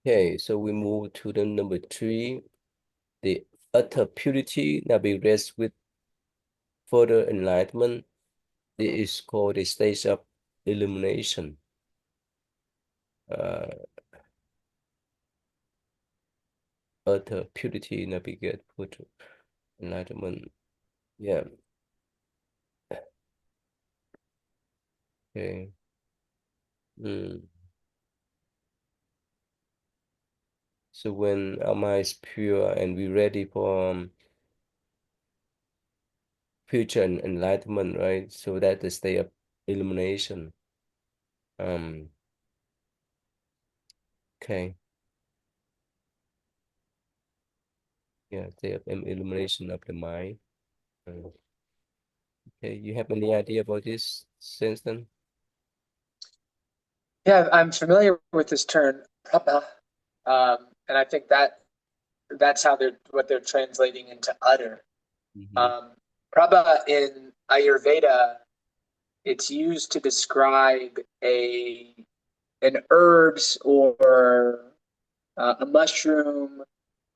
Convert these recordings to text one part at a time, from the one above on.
Okay, so we move to the number three, the utter purity that be raised with further enlightenment. This is called the stage of illumination. Uh, Utter purity that be get further enlightenment. Yeah. Okay. Mm. So when our mind is pure and we ready for future enlightenment, right? So that the state of illumination. Um. Okay. Yeah, state of illumination of the mind. Uh, okay. You have any idea about this, Senston? Yeah, I'm familiar with this term, prabha, and I think that's how they're translating into utter. Mm-hmm. Um, Prabha in Ayurveda, it's used to describe a an herbs or a mushroom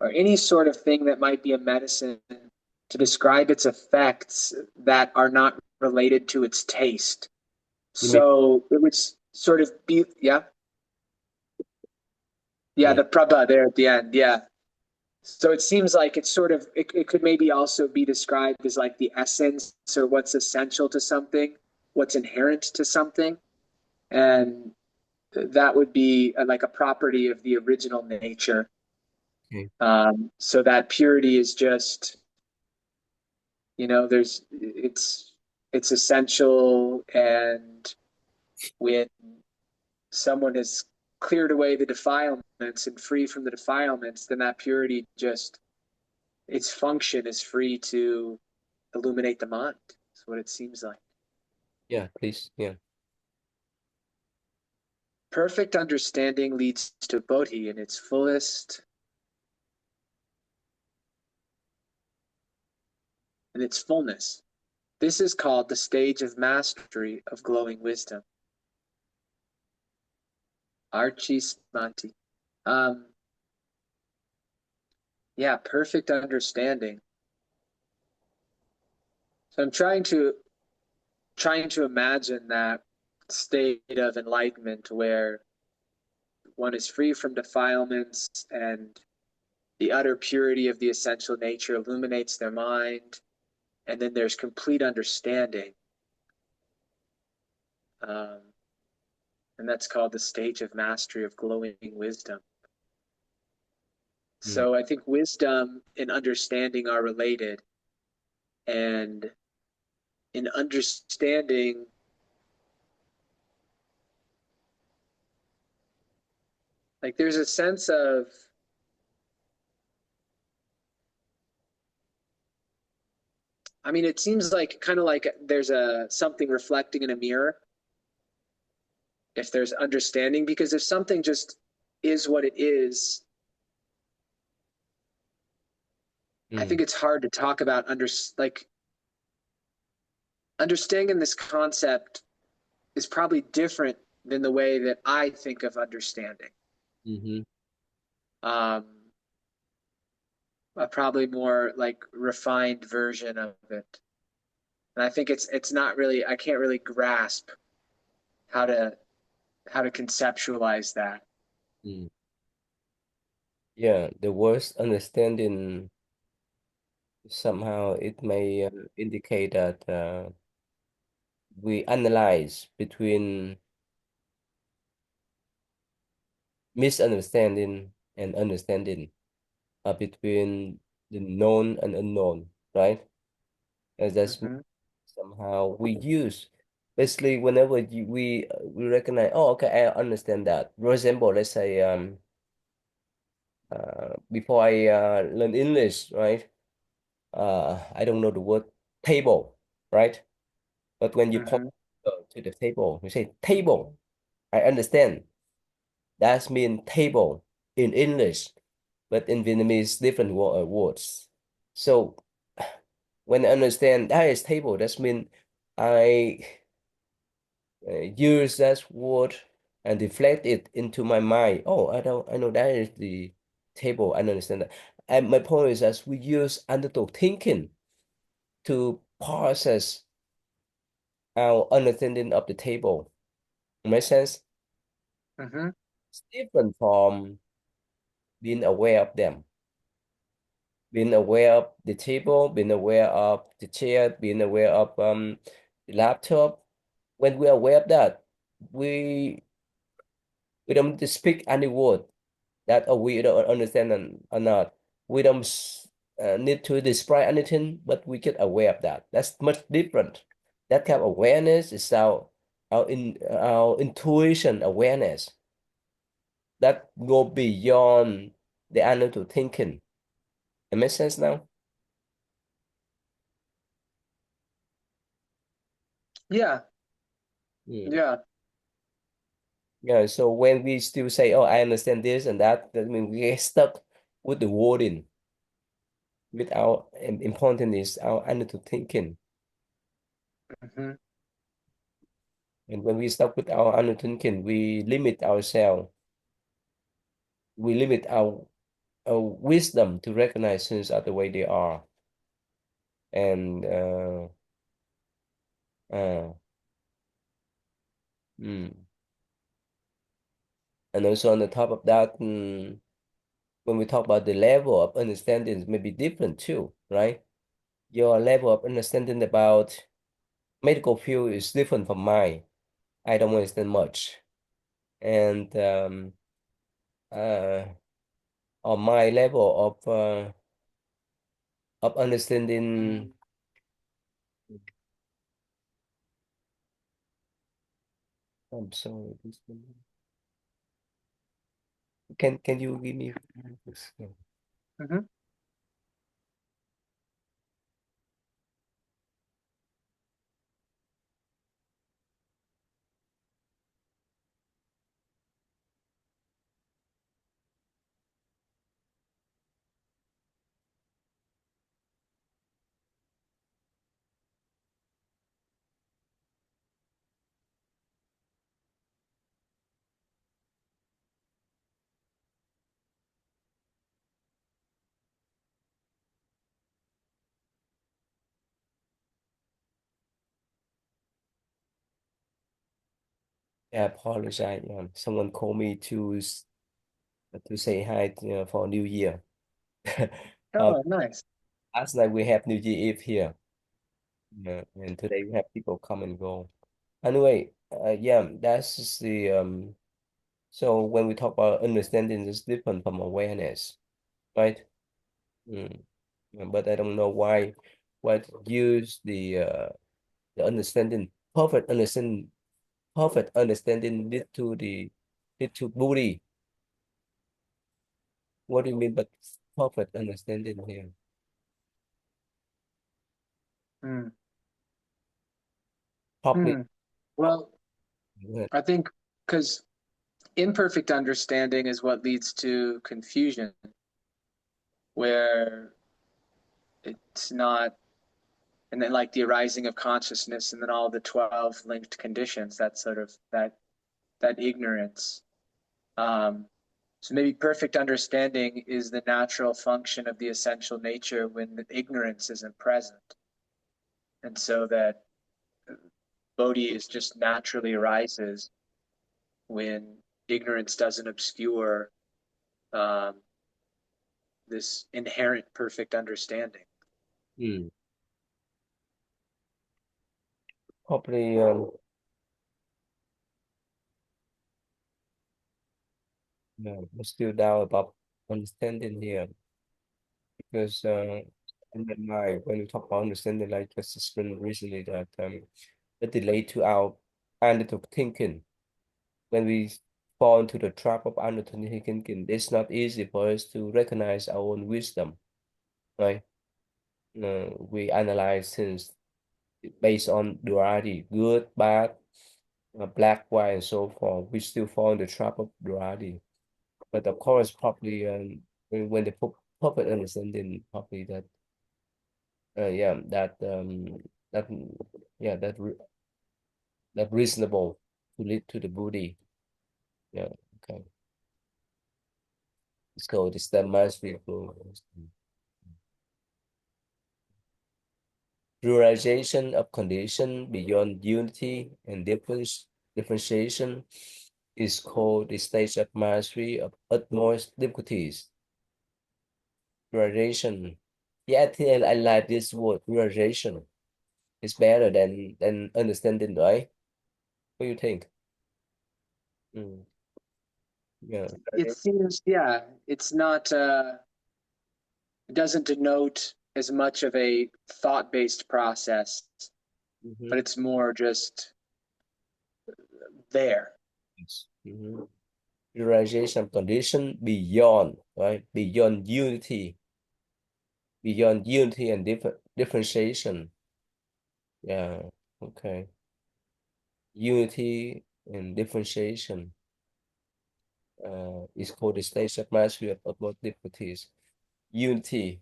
or any sort of thing that might be a medicine to describe its effects that are not related to its taste. You mean, So it would sort of be, yeah, yeah, yeah. the prabha there at the end, yeah. So it seems like it's sort of it could maybe also be described as like the essence or what's essential to something, what's inherent to something, and that would be like a property of the original nature. Okay. So that purity is just, there's it's essential, and when someone has cleared away the defilements and free from the defilements, then that purity just its function is free to illuminate the mind. That's what it seems like. Yeah, please. Yeah. Perfect understanding leads to bodhi in its fullness. This is called the stage of mastery of glowing wisdom. Archi Smanti. Um, yeah, perfect understanding. So I'm trying to imagine that state of enlightenment where one is free from defilements and the utter purity of the essential nature illuminates their mind, and then there's complete understanding. Um, and that's called the stage of mastery of glowing wisdom. Mm. So I think wisdom and understanding are related, and in understanding, like there's a sense of, I mean, it seems like kind of like there's a something reflecting in a mirror if there's understanding, because if something just is what it is, I Mm. think it's hard to talk about like understanding this concept is probably different than the way that I think of understanding. Mm-hmm. Um, a probably more like refined version of it. And I think it's not really I can't really grasp how to conceptualize that. Mm. Yeah, the worst understanding somehow it may indicate that we analyze between misunderstanding and understanding, between the known and unknown, right? As that's Mm-hmm. somehow we use basically whenever we recognize, oh, okay, I understand that. For example, let's say before I learn English, right? I don't know the word table, right? But when you point Mm-hmm. to the table, you say table. I understand. That means table in English, but in Vietnamese, different words. So when I understand that is table, that means I use that word and reflect it into my mind. Oh, I know that is the table. I understand that. And my point is that we use analytical thinking to process our understanding of the table. Make sense? Mm-hmm. It's different from being aware of them, being aware of the table, being aware of the chair, being aware of the laptop. When we're aware of that, we we don't just speak any word that we don't understand or not. We don't need to describe anything, but we get aware of that. That's much different. That kind of awareness is our intuition awareness that go beyond the analytical thinking. It makes sense now? Yeah, Mm. yeah. Yeah, so when we still say, "Oh, I understand this and that," that means we get stuck with the wording. With our important is our analytical thinking. Mm-hmm. And when we stuck with our analytical thinking, we limit ourselves. We limit our wisdom to recognize things are the way they are. And uh, mm. And also on the top of that, when we talk about the level of understanding, may be different too, right? Your level of understanding about medical field is different from mine. I don't understand much. And uh, on my level of understanding, I'm sorry, can you give me this? Mm-hmm. I apologize. Someone called me to say hi, for New Year. Uh, Oh, nice. last night we have New Year Eve here, and today we have people come and go. Anyway, yeah, that's just the So when we talk about understanding, it's different from awareness, right? Mm. But I don't know why use the understanding, perfect understanding lead to Buddhi. What do you mean by perfect understanding here? Mm. Probably. Mm. Well, I think because imperfect understanding is what leads to confusion, where it's not, and then like the arising of consciousness and then all the 12 linked conditions, that sort of that ignorance. Um, so maybe perfect understanding is the natural function of the essential nature when the ignorance isn't present. And so that Bodhi is just naturally arises when ignorance doesn't obscure um, this inherent perfect understanding. Mm. Probably yeah, I'm still down about understanding here because in my mind when we talk about understanding, like just explained recently that the delay to our analytical thinking when we fall into the trap of analytical thinking, it's not easy for us to recognize our own wisdom, right? We analyze things based on duality, good, bad, black, white, and so forth. We still fall in the trap of duality. But of course, probably when the perfect understanding, probably yeah, that yeah, that reasonable to lead to the Buddhi. Yeah. Okay. Let's go. This the mastery of pluralization of condition beyond unity and differentiation is called the stage of mastery of utmost difficulties. Pluralization. Yeah, I think I like this word pluralization. It's better than understanding, right? What do you think? Mm, yeah. It seems, yeah, it's not, it doesn't denote as much of a thought-based process, Mm-hmm. but it's more just there. Yes. Mm-hmm. Pluralization condition beyond, right? Beyond unity and differentiation. Yeah. Okay. Unity and differentiation is called the stage of mastery of utmost difficulties. Unity,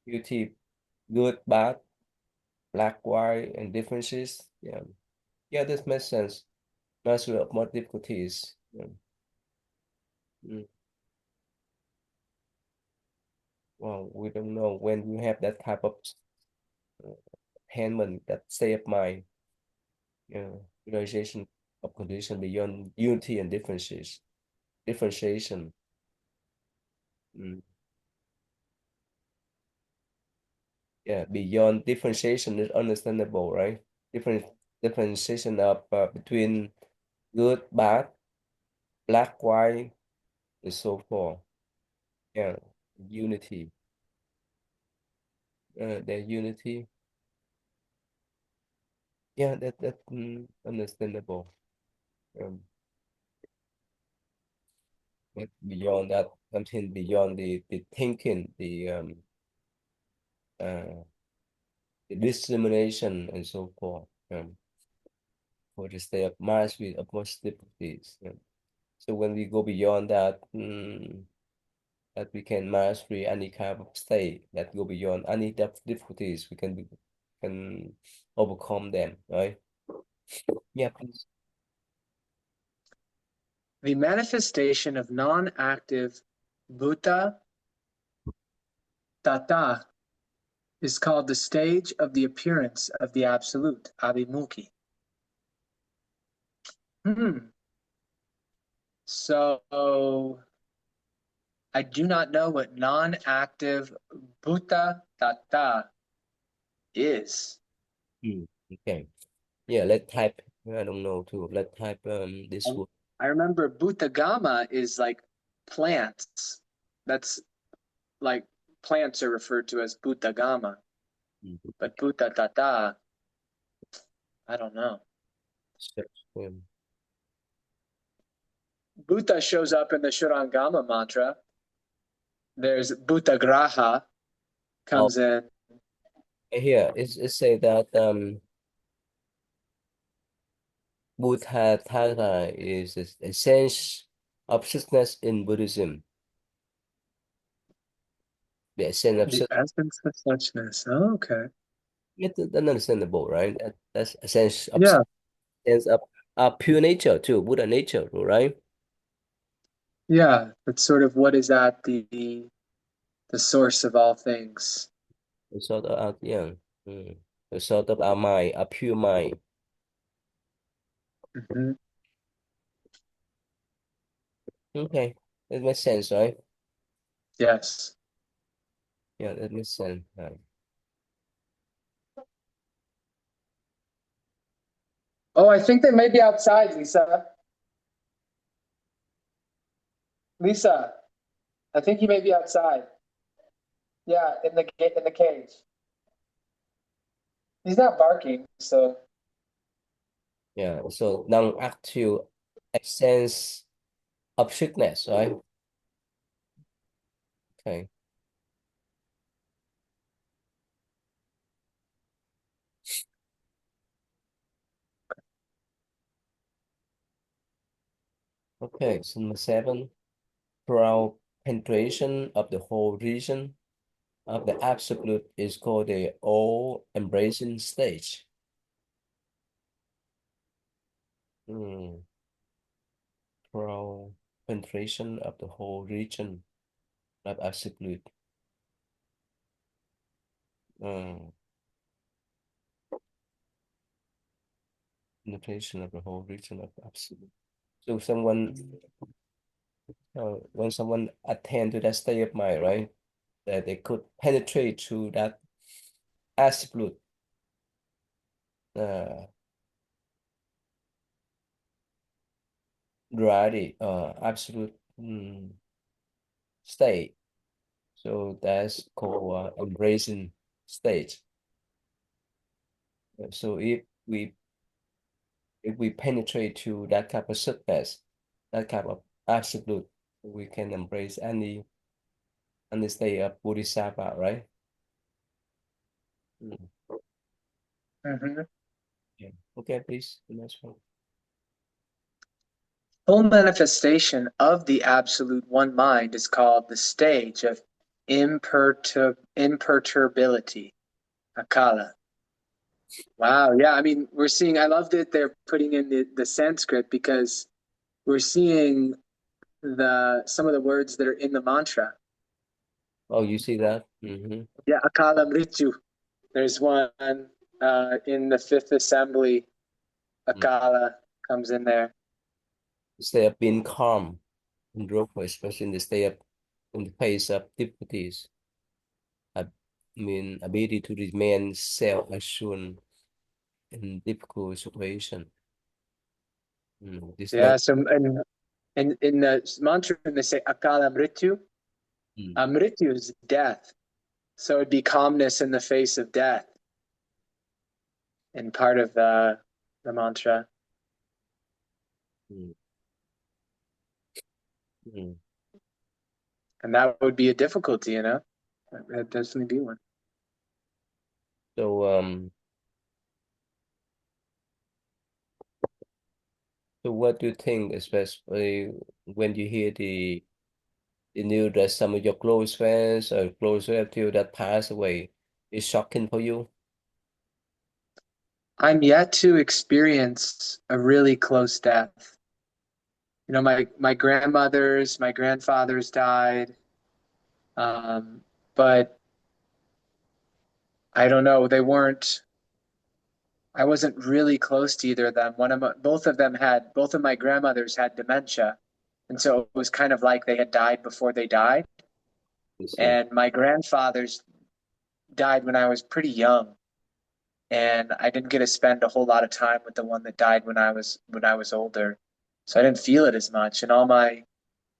unity, good, bad, black, white, and differences. Yeah. Yeah, this makes sense. Mastery of more difficulties. Yeah. Mm. Well, we don't know when you have that type of uh, handment, that state of mind, realization of condition beyond unity and differentiation. Mm. Yeah, beyond differentiation is understandable, right? Different differentiation of between good, bad, black, white, and so forth. Yeah, unity. The unity. Yeah, that understandable. Um, but beyond that, something beyond the thinking, uh the discrimination and so forth. For the state of mastery of most difficulties. So when we go beyond that, that we can mastery any kind of state that go beyond any difficulties, we can overcome them, right? Yeah, please. The manifestation of non-active bhuta tata is called the stage of the appearance of the absolute, abhimukhi. Hmm. So I do not know what non-active bhuta tata is. Okay. Yeah, let's type. I don't know too. Let's type this word. I remember bhutagama is like plants. That's like plants are referred to as bhutagama, but bhuta tata, I don't know. Search, Bhuta shows up in the Shurangama mantra. There's bhutagraha Oh, comes in. here it say that Buddha Tara is a sense of success in Buddhism. The essence of The success. essence of suchness. Oh, okay. It's understandable, right? That's a Yeah. sense of pure nature too, Buddha nature, right? Yeah. But sort of what is at the source of all things? The sort of yeah, the sort of our mind, a pure mind. Mhm. Okay, that makes sense, right? Yes. Yeah, that makes sense. Right. Oh, I think they may be outside, Lisa. Lisa, I think he may be outside. Yeah, in the cage. He's not barking, so Yeah, so non-active sense of sickness, right? Okay. Okay, so number seven, throughout penetration of the whole region of the absolute is called the all-embracing stage. Hmm. temporal penetration of the whole region of absolute. Uh, Penetration of the whole region of absolute. So when someone attend to that state of mind, right, that they could penetrate through that absolute uh, reality, absolute state. So that's called embracing state. So if we penetrate to that kind of substance, that kind of absolute, we can embrace any state of bodhisattva, right? Mm. Mhm. Yeah. Okay, please. The next one. Full manifestation of the absolute one mind is called the stage of imperturbability, akala. Wow, yeah, I mean, we're seeing, I love that they're putting in the Sanskrit because we're seeing the some of the words that are in the mantra. Oh, you see that? Mm-hmm. Yeah, akala mritu. There's one in the fifth assembly, Mm. akala comes in there. State of being calm in Drogba, especially in the state of in the face of difficulties. I mean, ability to remain self-assured in difficult situation. It's Yeah, not. so and in the mantra they say akala mritu. Mm, Mrityu is death. So it'd be calmness in the face of death in part of the mantra. mm, mm. And that would be a difficulty, you know? That'd definitely be one. So so what do you think, especially when you hear the news that some of your close friends or close relative that passed away? Is shocking for you? I'm yet to experience a really close death. You know, my grandmothers, my grandfathers died. Um, but I don't know, they weren't I wasn't really close to either of them. Both of my grandmothers had dementia. And so it was kind of like they had died before they died. You see. And my grandfather's died when I was pretty young, and I didn't get to spend a whole lot of time with the one that died when I was older. So I didn't feel it as much. And all my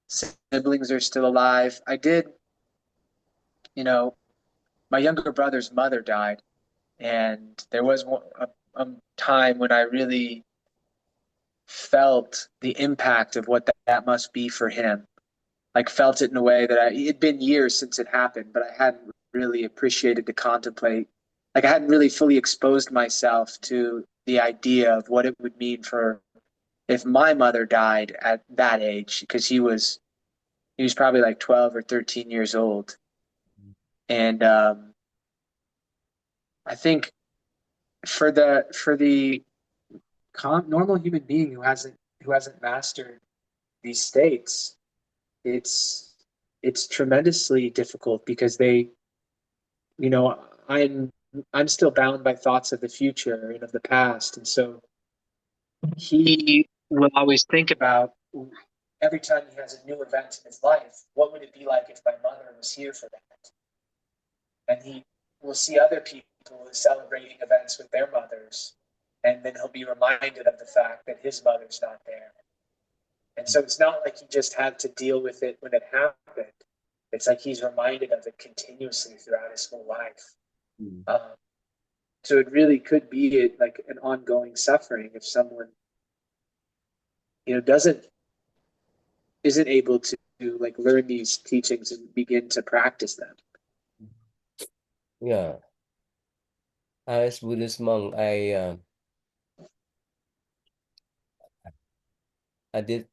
siblings are still alive. I did, you know, my younger brother's mother died, and there was a time when I really felt the impact of what that must be for him. Like felt it in a way that it'd been years since it happened, but I hadn't really appreciated to contemplate. Like I hadn't really fully exposed myself to the idea of what it would mean for if my mother died at that age, because he was probably like 12 or 13 years old. And I think for the normal human being who hasn't mastered these states, it's it's tremendously difficult because you know, I'm still bound by thoughts of the future and of the past, and so he will always think about every time he has a new event in his life, what would it be like if my mother was here for that? And he will see other people celebrating events with their mothers, and then he'll be reminded of the fact that his mother's not there. And so it's not like he just had to deal with it when it happened. It's like he's reminded of it continuously throughout his whole life. Mm. Um, so it really could be like an ongoing suffering if someone, doesn't isn't able to like learn these teachings and begin to practice them. Yeah. As Buddhist monk, I did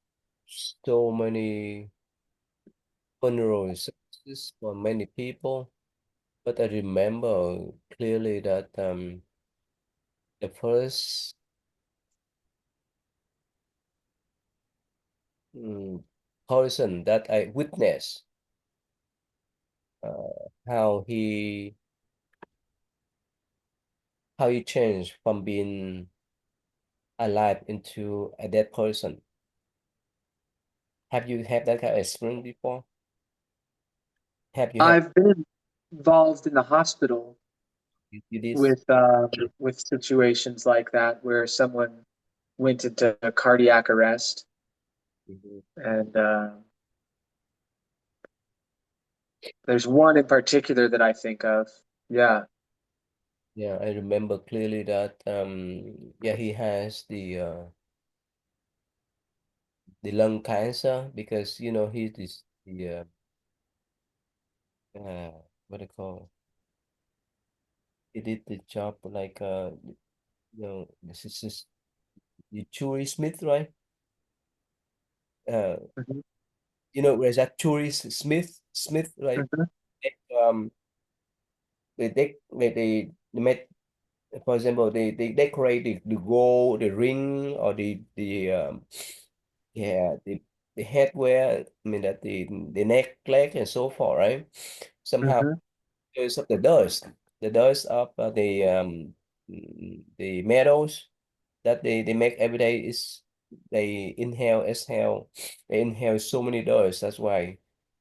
so many funeral services for many people, but I remember clearly that the first mm, person that I witnessed how he changed from being alive into a dead person. Have you had that kind of experience before? Have you had I've been involved in the hospital you did? with situations like that where someone went into a cardiac arrest, Mhm. and there's one in particular that I think of. Yeah. Yeah, I remember clearly that yeah, he has the lung cancer because he is the what do you call, he did the job like this is just the Chewy Smith, right? Uh, Mhm, where's that Chewy Smith, right? mhm, Um, they made, for example, they decorate the gold, the ring, or the yeah the headwear. I mean that the necklace and so forth, right? Somehow mhm, because of the dust of the metals that they make every day is they inhale, exhale, they inhale so many dust. That's why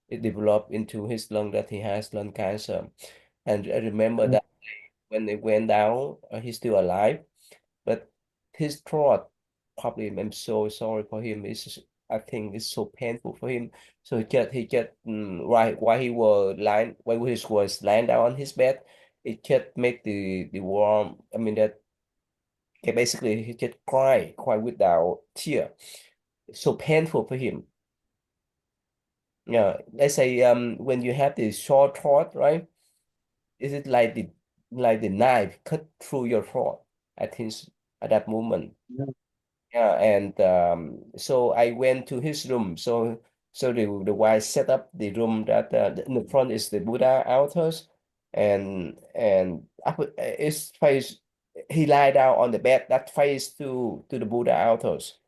it developed into his lung that he has lung cancer. And I remember mhm, that when they went down, he's still alive, but his throat probably, I'm so sorry for him. I think it's so painful for him. So he just while he was lying down on his bed, it just make the warm. I mean that okay, basically he just cry without tear. It's so painful for him. Yeah, let's say when you have the short throat, right? Is it like the knife cut through your throat? I think at that moment. mhm, Yeah, and so I went to his room. So the wife set up the room that in the front is the Buddha altars, and up it's face. He lie down on the bed that face to the Buddha altars.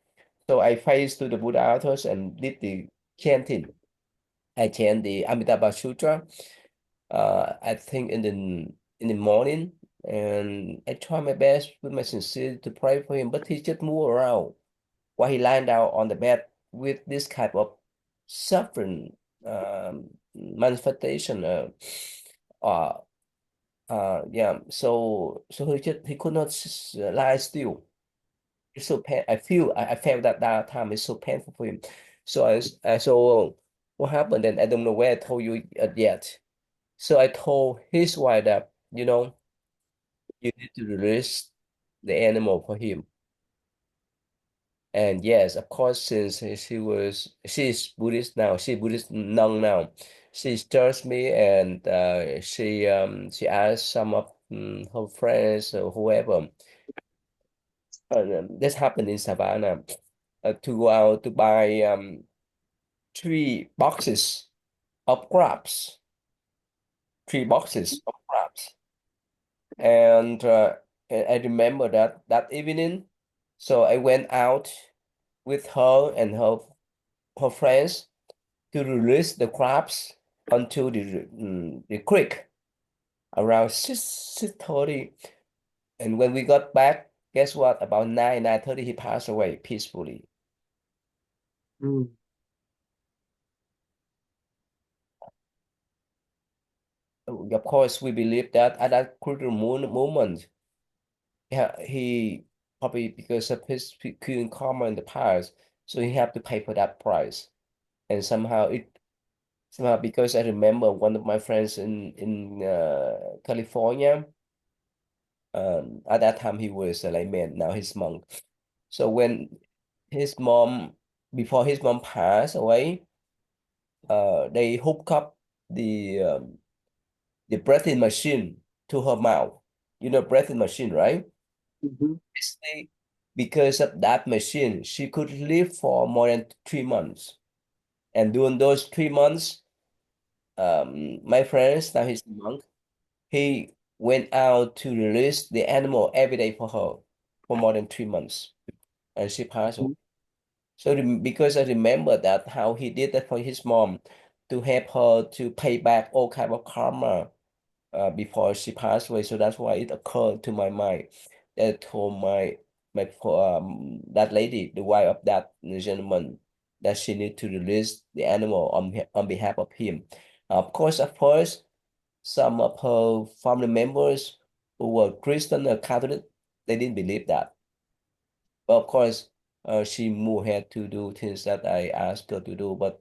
So I face to the Buddha altars and did the chanting. I chant the Amitabha Sutra. I think in the morning, and I try my best with my sincerity to pray for him, but he just move around while he lying down on the bed with this type of suffering manifestation. Uh, yeah. So he could not lie still. It's so pain. I felt that time is so painful for him. So what happened then? I don't know where I told you yet. So I told his wife that you need to release the animal for him. And yes, of course, since she's Buddhist now, she's Buddhist nun now. She tells me, and she asked some of her friends or whoever. This happened in Savannah to go out to buy 3 boxes of crabs, 3 boxes of crabs, and I remember that evening. So I went out with her and her friends to release the crabs onto the creek around 6:30. And when we got back, guess what? About 9:30, he passed away peacefully. mm, Of course, we believe that at that critical moment, yeah, he probably because of his current karma in the past, so he had to pay for that price. And somehow because I remember one of my friends in California. At that time he was a layman, now he's monk. So when his mom, before his mom passed away, they hook up the breathing machine to her mouth. You know, breathing machine, right? mhm, Basically, because of that machine, she could live for more than 3 months. And during those 3 months, my friends, now he's a monk, he went out to release the animal every day for her for more than 3 months. And she passed away. mhm. So because I remember that how he did that for his mom to help her to pay back all kind of karma before she passed away. So that's why it occurred to my mind. That told that lady, the wife of that gentleman, that she need to release the animal on behalf of him. Of course, at first, some of her family members who were Christian or Catholic, they didn't believe that. But of course, she moved ahead to do things that I asked her to do. But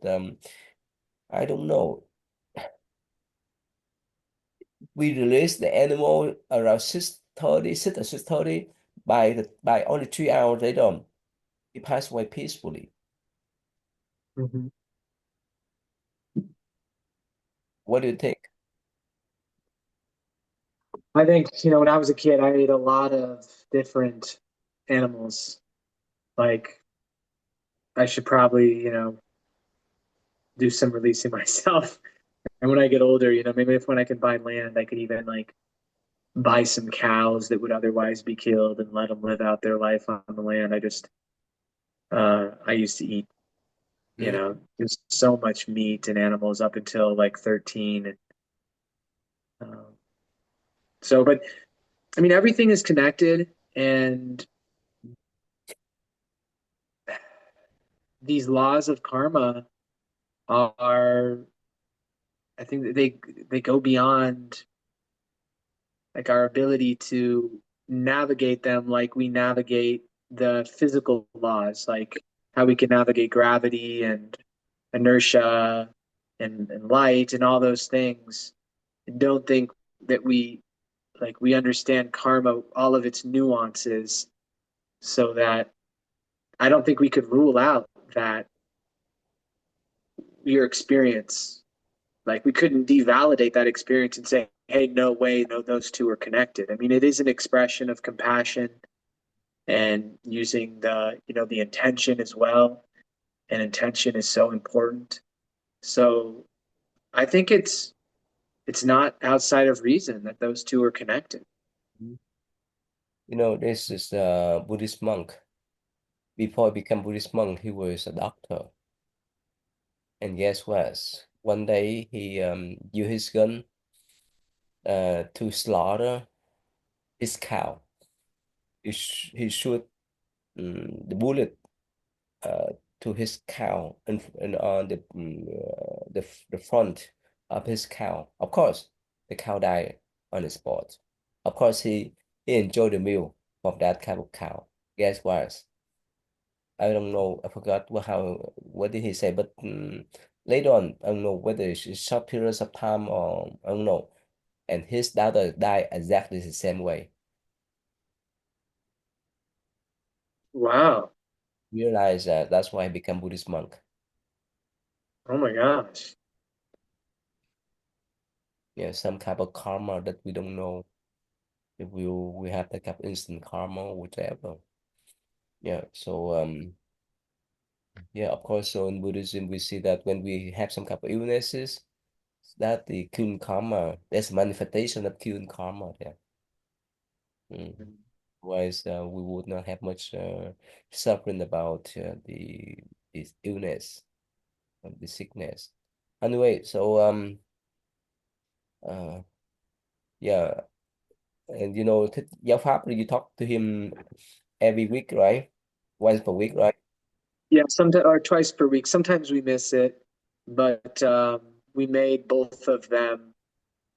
I don't know. We released the animal around 6:30, 6 or 6:30. By only 3 hours later, he passed away peacefully. Mhm. What do you think? I think, when I was a kid, I ate a lot of different animals. Like, I should probably, do some releasing myself. And when I get older, maybe if when I can buy land, I could even like buy some cows that would otherwise be killed and let them live out their life on the land. I used to eat, Mm, just so much meat and animals up until like 13. And, um, but I mean, everything is connected, and these laws of karma are, I think that they go beyond like our ability to navigate them like we navigate the physical laws, like how we can navigate gravity and inertia and light and all those things. I don't think that we understand karma, all of its nuances, so that I don't think we could rule out that your experience, like we couldn't devalidate that experience and say, hey, no way, no, those two are connected. I mean, it is an expression of compassion and using the intention as well. And intention is so important. So I think it's not outside of reason that those two are connected. mm. This is a Buddhist monk. Before he became Buddhist monk, he was a doctor. And guess what? One day he used his gun to slaughter his cow. He shoot the bullet uh, to his cow and on the front of his cow. Of course, the cow died on the spot. Of course, he enjoyed the meal of that type of cow. Guess what? I don't know. I forgot what did he say, but later on, I don't know whether it's short periods of time or I don't know. And his daughter died exactly the same way. Wow. Realize that that's why I became Buddhist monk. Oh my gosh. Yeah, some kind of karma that we don't know if we have that kind of instant karma or whatever. Yeah, so yeah, of course. So in Buddhism, we see that when we have some kind of illnesses, that the kun karma, there's manifestation of kun karma there. Mm. Otherwise, we would not have much suffering about this illness, the sickness. Anyway, so uh, yeah, and Giáo Pháp, you talk to him every week, right? Once per week, right? Yeah, sometimes or twice per week. Sometimes we miss it, but we made both of them.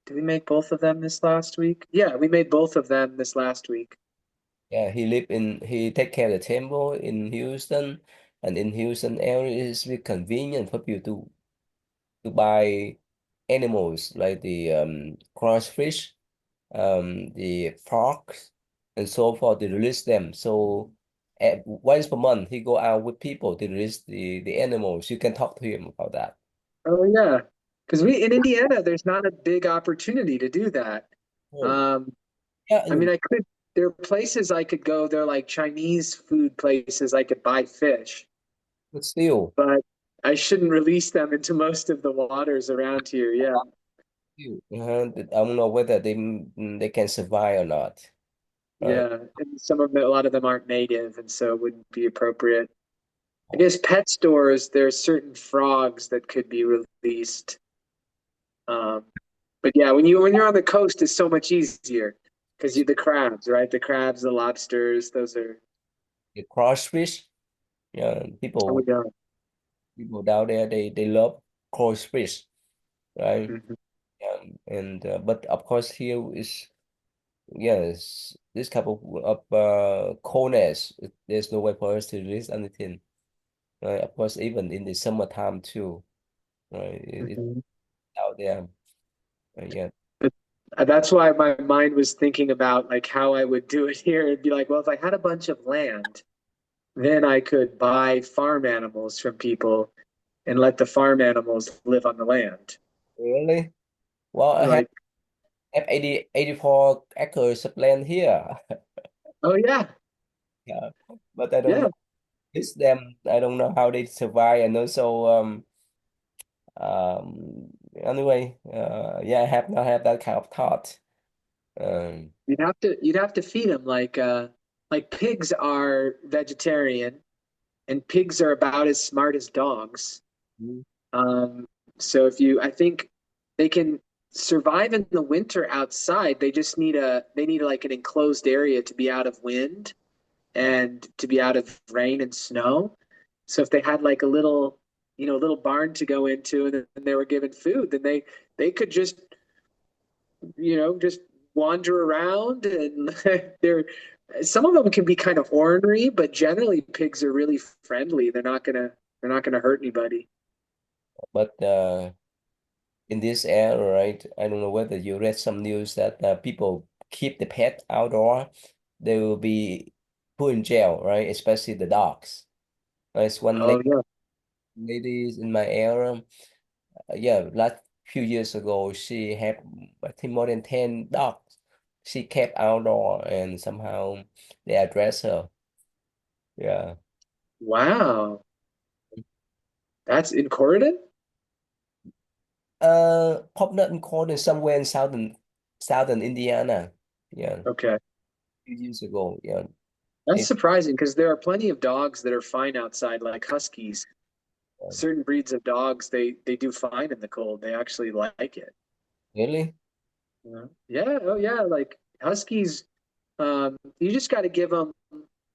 Did we make both of them this last week? Yeah, we made both of them this last week. Yeah, he take care of the temple in Houston, and in Houston area it's very convenient for people to buy animals like the crawfish, the frogs, and so forth to release them. So once per month he go out with people to release the animals. You can talk to him about that. Oh yeah, because we in Indiana, there's not a big opportunity to do that. Oh, Um, yeah, I mean, I could. There are places I could go. They're like Chinese food places. I could buy fish, but still, but I shouldn't release them into most of the waters around here. Yeah, I don't know whether they can survive or not. Right? yeah. And some of them, a lot of them aren't native, and so it wouldn't be appropriate. I guess pet stores, there's certain frogs that could be released. Um, but yeah, when you're on the coast, it's so much easier because you the crabs, right? The crabs, the lobsters, those are. The crawfish. Yeah, Oh yeah. people down there they love crawfish, right? Mhm. And but of course here is yes this type of coldness. There's no way for us to release anything. Right? Of course, even in the summertime too. Right? It's Mhm. out there. Yeah. But that's why my mind was thinking about like how I would do it here. It'd be like, well, if I had a bunch of land, then I could buy farm animals from people and let the farm animals live on the land. Really? Well, Like, have 84 acres of land here. oh yeah, Yeah. But I don't know. yeah, It's them. I don't know how they survive. And also, anyway, yeah, I have not had that kind of thought. Um, you'd have to feed them like pigs are vegetarian and pigs are about as smart as dogs. Um, so if you, I think they can survive in the winter outside. They need like an enclosed area to be out of wind and to be out of rain and snow. So if they had like a little, a little barn to go into and then they were given food, then they could just, just wander around and they're some of them can be kind of ornery, but generally pigs are really friendly. They're not gonna hurt anybody. but in this era, right? I don't know whether you read some news that people keep the pet outdoor, they will be put in jail, right? Especially the dogs. There's one Oh yeah. lady in my area. Yeah, last few years ago, she had I think more than 10 dogs. She kept outdoor, and somehow they address her. Yeah. Wow. That's in Corridon? Popped in corner somewhere in southern Indiana. Yeah, Okay. few years ago. Yeah. That's It, surprising because there are plenty of dogs that are fine outside, like huskies. Certain breeds of dogs, they do fine in the cold. They actually like it. really? Yeah. Yeah. Oh yeah. Like huskies, you just got to give them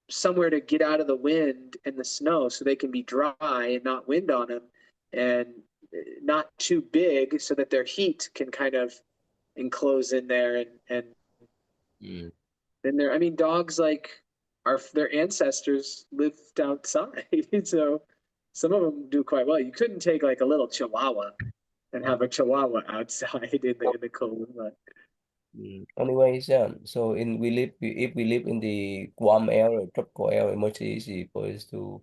somewhere to get out of the wind and the snow so they can be dry and not wind on them and not too big so that their heat can kind of enclose in there and Mm. then there I mean dogs like our their ancestors lived outside so some of them do quite well. You couldn't take like a little chihuahua and have a chihuahua outside in the cold but Anyways, yeah. So in we live if we live in the warm area, tropical area, much easy for us to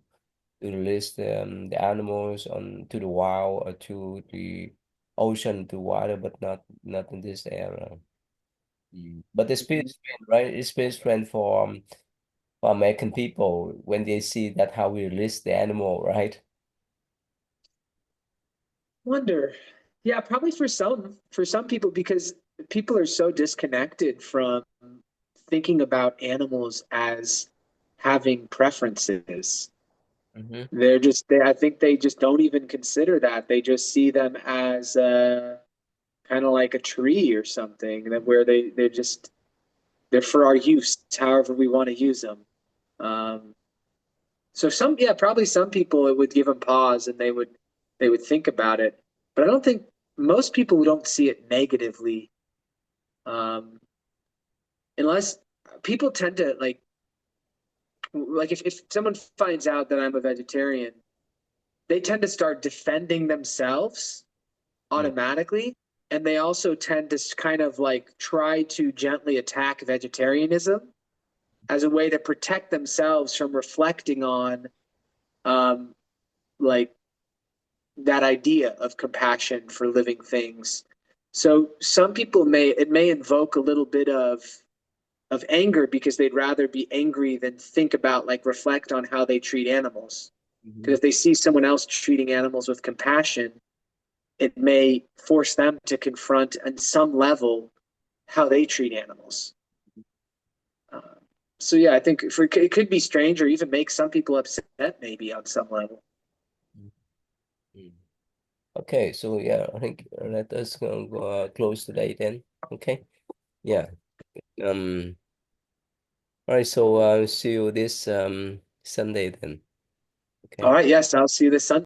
release the animals on to the wild or to the ocean to water, but not in this area. But the spirit strength, right? It's spirit strength for American people when they see that how we release the animal, right? wonder. Yeah, probably for some people because people are so disconnected from thinking about animals as having preferences. Hmm. I think they just don't even consider that. They just see them as kind of like a tree or something that where they're for our use, however we want to use them. Um, so yeah, probably some people it would give them pause and they would think about it. But I don't think most people don't see it negatively, um, unless people tend to like if someone finds out that I'm a vegetarian, they tend to start defending themselves automatically, and they also tend to kind of like try to gently attack vegetarianism as a way to protect themselves from reflecting on um, like that idea of compassion for living things. So some people may invoke a little bit of anger because they'd rather be angry than think about like reflect on how they treat animals. Because Hmm. if they see someone else treating animals with compassion, it may force them to confront on some level how they treat animals. Uh, So yeah, I think it could be strange or even make some people upset, maybe on some level. Mm. Okay, so yeah, I think let us close today then. Okay, yeah. Um. All right, so see you this Sunday then. All Okay. right, yes, I'll see you this Sunday.